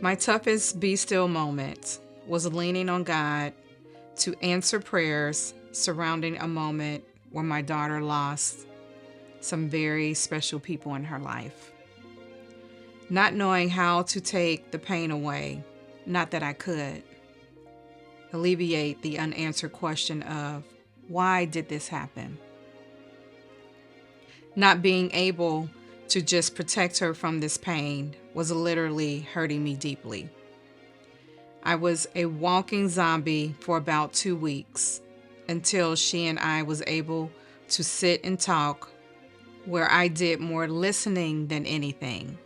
My toughest be still moment was leaning on God to answer prayers surrounding a moment where my daughter lost some very special people in her life. Not knowing how to take the pain away, not that I could, alleviate the unanswered question of why did this happen? Not being able to just protect her from this pain was literally hurting me deeply. I was a walking zombie for about 2 weeks until she and I was able to sit and talk, where I did more listening than anything.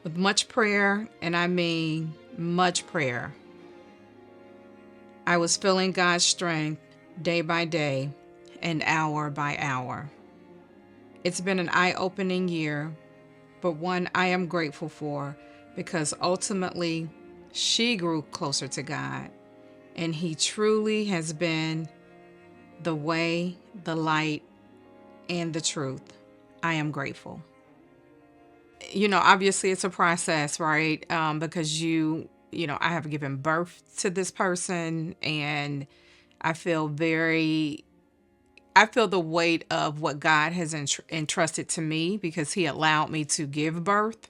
With much prayer, and I mean much prayer, I was feeling God's strength day by day and hour by hour. It's been an eye-opening year, but one I am grateful for because ultimately she grew closer to God, and He truly has been the way, the light, and the truth. I am grateful. Obviously it's a process, right? Because I have given birth to this person, and I feel very, I feel the weight of what God has entrusted to me because He allowed me to give birth.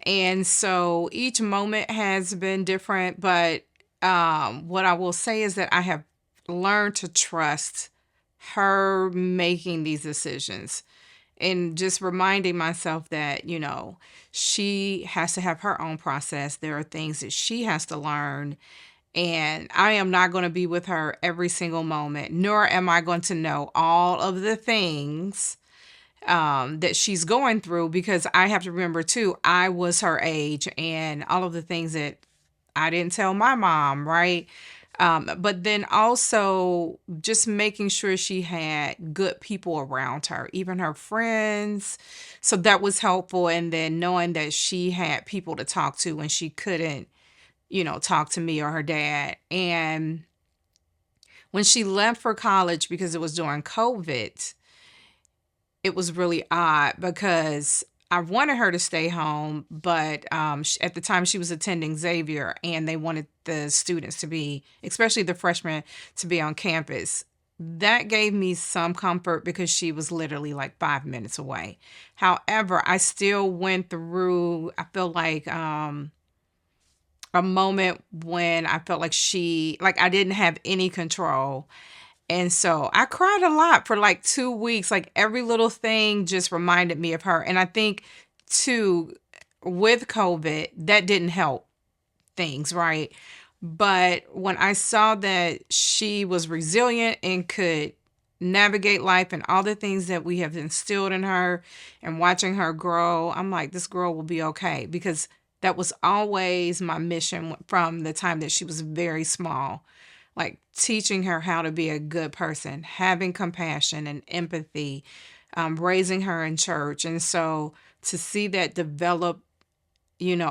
And so each moment has been different, but what I will say is that I have learned to trust her making these decisions and just reminding myself that, she has to have her own process. There are things that she has to learn, and I am not going to be with her every single moment, nor am I going to know all of the things that she's going through, because I have to remember too, I was her age and all of the things that I didn't tell my mom, right? But then also just making sure she had good people around her, even her friends. So that was helpful. And then knowing that she had people to talk to when she couldn't, talk to me or her dad. And when she left for college, because it was during COVID, it was really odd because I wanted her to stay home, but at the time she was attending Xavier, and they wanted the students to be, especially the freshmen, to be on campus. That gave me some comfort because she was literally like 5 minutes away. However, I still went through, I feel like a moment when I felt like I didn't have any control. And so I cried a lot for like 2 weeks. Like every little thing just reminded me of her. And I think too, with COVID, that didn't help things, right? But when I saw that she was resilient and could navigate life and all the things that we have instilled in her and watching her grow, I'm like, this girl will be okay, because that was always my mission from the time that she was very small, like teaching her how to be a good person, having compassion and empathy, raising her in church. And so to see that develop,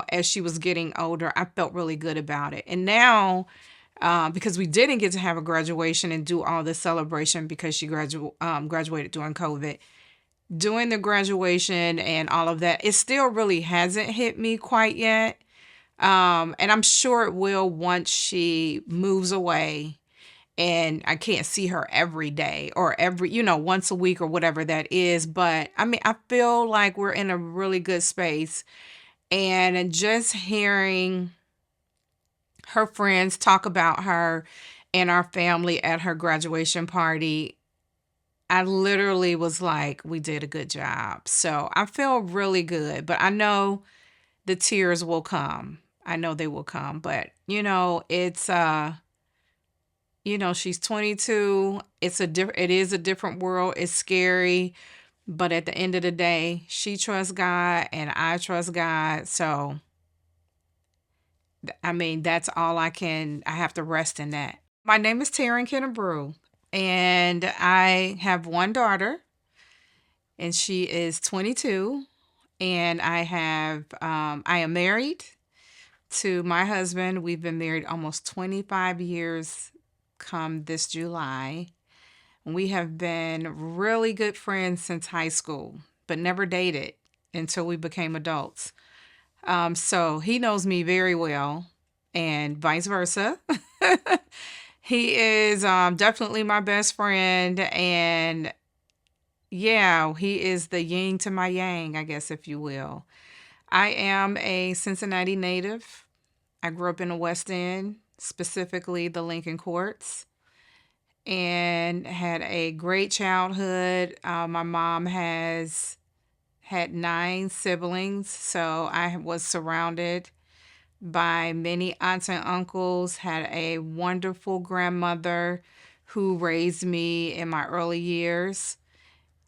as she was getting older, I felt really good about it. And now, because we didn't get to have a graduation and do all the celebration because she graduated during COVID, doing the graduation and all of that, it still really hasn't hit me quite yet. And I'm sure it will once she moves away and I can't see her every day or once a week or whatever that is. But I mean, I feel like we're in a really good space. And just hearing her friends talk about her and our family at her graduation party, I literally was like, we did a good job. So I feel really good, but I know the tears will come. I know they will come, but it's she's 22. It is a different world. It's scary, but at the end of the day, she trusts God and I trust God. So I mean, that's all I have to rest in that. My name is Taren Kennebrew, and I have one daughter, and she is 22. And I am married to my husband. We've been married almost 25 years come this July. We have been really good friends since high school, but never dated until we became adults. So he knows me very well, and vice versa. He is definitely my best friend, and yeah, he is the yin to my yang, I guess, if you will. I am a Cincinnati native. I grew up in the West End, specifically the Lincoln Courts, and had a great childhood. My mom has had 9 siblings, so I was surrounded by many aunts and uncles, had a wonderful grandmother who raised me in my early years.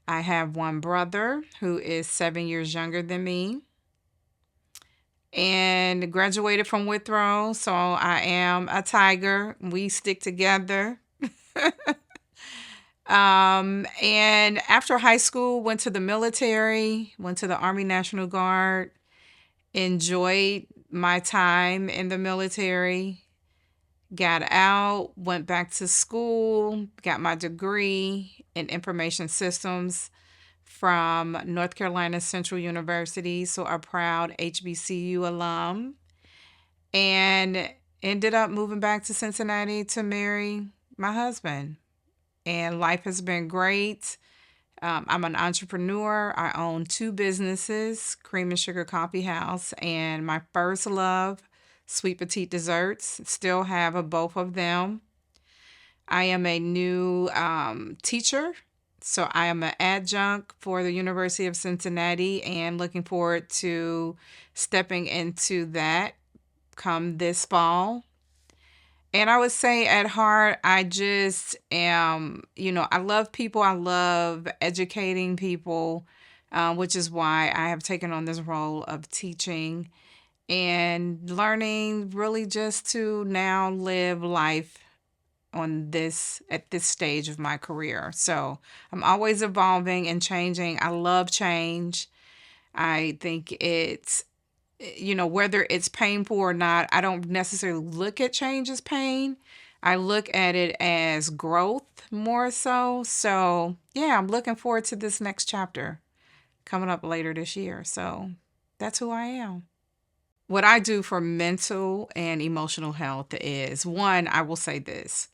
I have one brother who is 7 years younger than me and graduated from Withrow, so I am a tiger. We stick together. And after high school, went to the military, went to the Army National Guard, enjoyed my time in the military, got out, went back to school, got my degree in information systems from North Carolina Central University, so a proud HBCU alum, and ended up moving back to Cincinnati to marry my husband. And life has been great. I'm an entrepreneur. I own 2 businesses, Cream and Sugar Coffee House, and my first love, Sweet Petite Desserts. Still have both of them. I am a new teacher, so I am an adjunct for the University of Cincinnati and looking forward to stepping into that come this fall. And I would say at heart, I just am, I love people. I love educating people, which is why I have taken on this role of teaching and learning really just to now live life at this stage of my career. So I'm always evolving and changing. I love change. I think it's, whether it's painful or not, I don't necessarily look at change as pain. I look at it as growth more so. So, yeah, I'm looking forward to this next chapter coming up later this year. So, that's who I am. What I do for mental and emotional health is one, I will say this: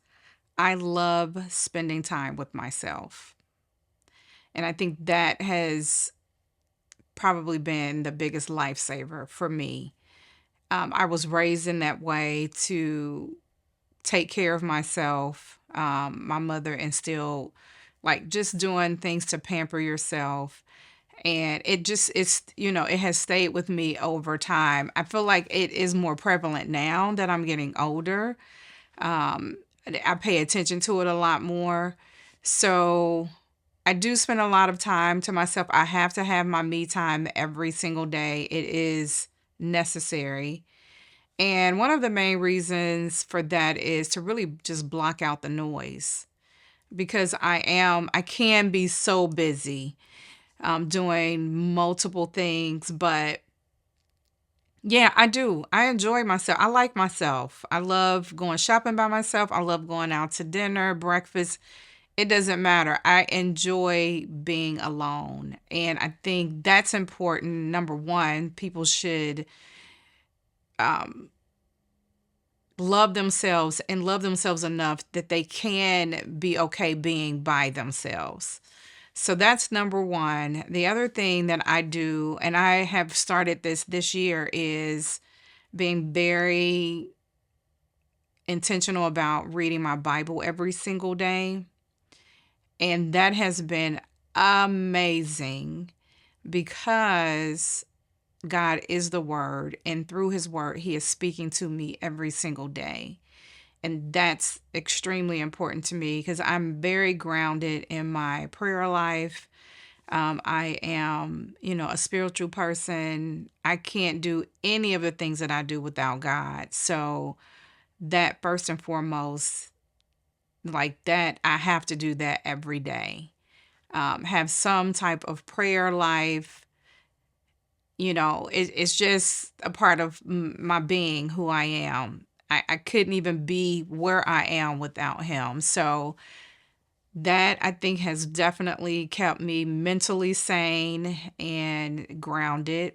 I love spending time with myself. And I think that has probably been the biggest lifesaver for me. I was raised in that way to take care of myself. My mother instilled like just doing things to pamper yourself. And it has stayed with me over time. I feel like it is more prevalent now that I'm getting older. Um, I pay attention to it a lot more. So I do spend a lot of time to myself. I have to have my me time every single day. It is necessary. And one of the main reasons for that is to really just block out the noise because I can be so busy doing multiple things, but yeah, I do. I enjoy myself. I like myself. I love going shopping by myself. I love going out to dinner, breakfast. It doesn't matter. I enjoy being alone. And I think that's important. Number one, people should um, love themselves and love themselves enough that they can be okay being by themselves. So that's number one. The other thing that I do, and I have started this year, is being very intentional about reading my Bible every single day. And that has been amazing because God is the Word, and through His Word, He is speaking to me every single day. And that's extremely important to me because I'm very grounded in my prayer life. I am, a spiritual person. I can't do any of the things that I do without God. So that first and foremost, like that, I have to do that every day. Have some type of prayer life. It's just a part of my being, who I am. I couldn't even be where I am without Him. So That I think has definitely kept me mentally sane and grounded.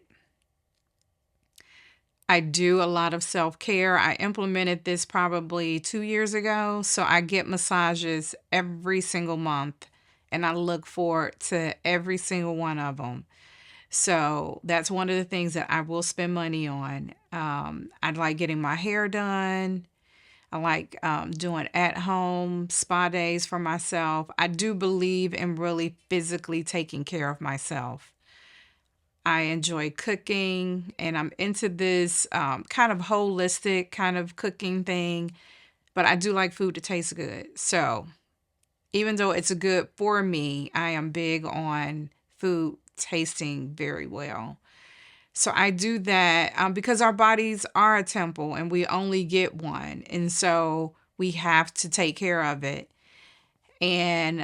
I do a lot of self care. I implemented this probably 2 years ago. So I get massages every single month and I look forward to every single one of them. So that's one of the things that I will spend money on. I like getting my hair done. I like doing at home spa days for myself. I do believe in really physically taking care of myself. I enjoy cooking and I'm into this kind of holistic kind of cooking thing, but I do like food to taste good. So even though it's good for me, I am big on food tasting very well. So I do that because our bodies are a temple and we only get one. And so we have to take care of it. And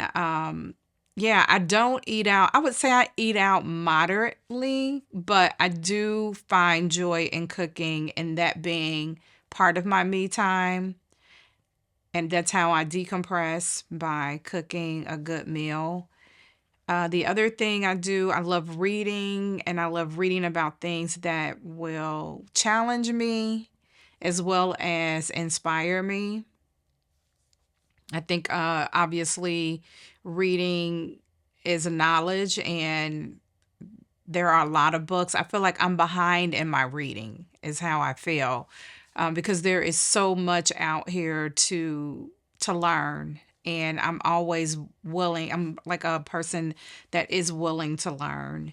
yeah, I don't eat out. I would say I eat out moderately, but I do find joy in cooking and that being part of my me time. And that's how I decompress by cooking a good meal. The other thing I do, I love reading and I love reading about things that will challenge me as well as inspire me. I think obviously reading is knowledge and there are a lot of books. I feel like I'm behind in my reading, is how I feel, because there is so much out here to learn, and I'm always willing. I'm like a person that is willing to learn.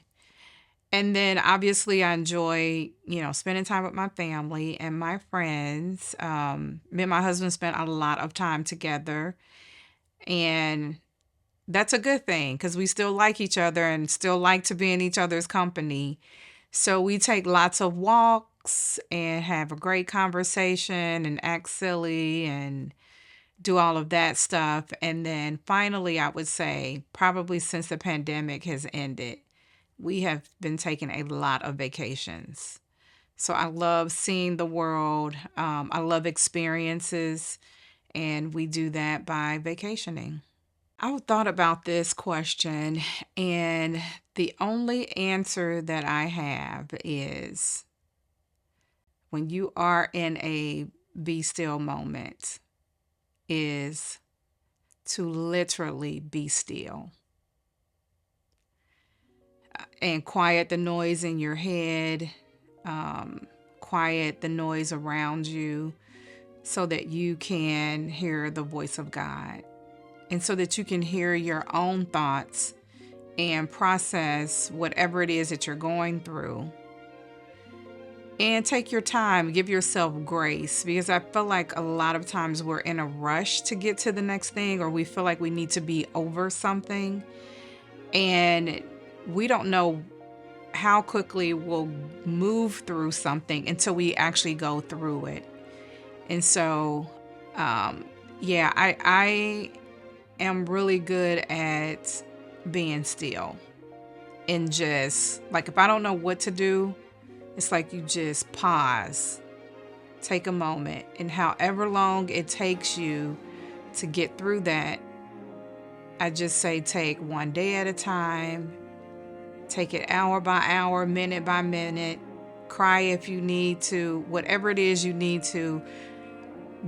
And then obviously I enjoy, spending time with my family and my friends. Me and my husband spent a lot of time together, and that's a good thing because we still like each other and still like to be in each other's company. So we take lots of walks and have a great conversation and act silly and do all of that stuff. And then finally, I would say, probably since the pandemic has ended, we have been taking a lot of vacations. So I love seeing the world. I love experiences, and we do that by vacationing. I thought about this question, and the only answer that I have is when you are in a be still moment, is to literally be still and quiet the noise in your head, quiet the noise around you so that you can hear the voice of God and so that you can hear your own thoughts and process whatever it is that you're going through. And take your time, give yourself grace, because I feel like a lot of times we're in a rush to get to the next thing, or we feel like we need to be over something. And we don't know how quickly we'll move through something until we actually go through it. And so, yeah, I am really good at being still and just like if I don't know what to do, it's like you just pause, take a moment, and however long it takes you to get through that, I just say take one day at a time, take it hour by hour, minute by minute, cry if you need to, whatever it is you need to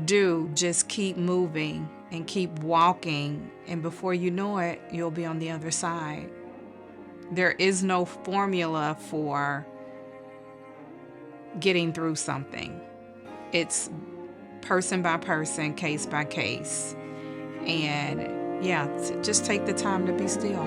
do, just keep moving and keep walking. And before you know it, you'll be on the other side. There is no formula for getting through something. It's person by person, case by case. And yeah, just take the time to be still.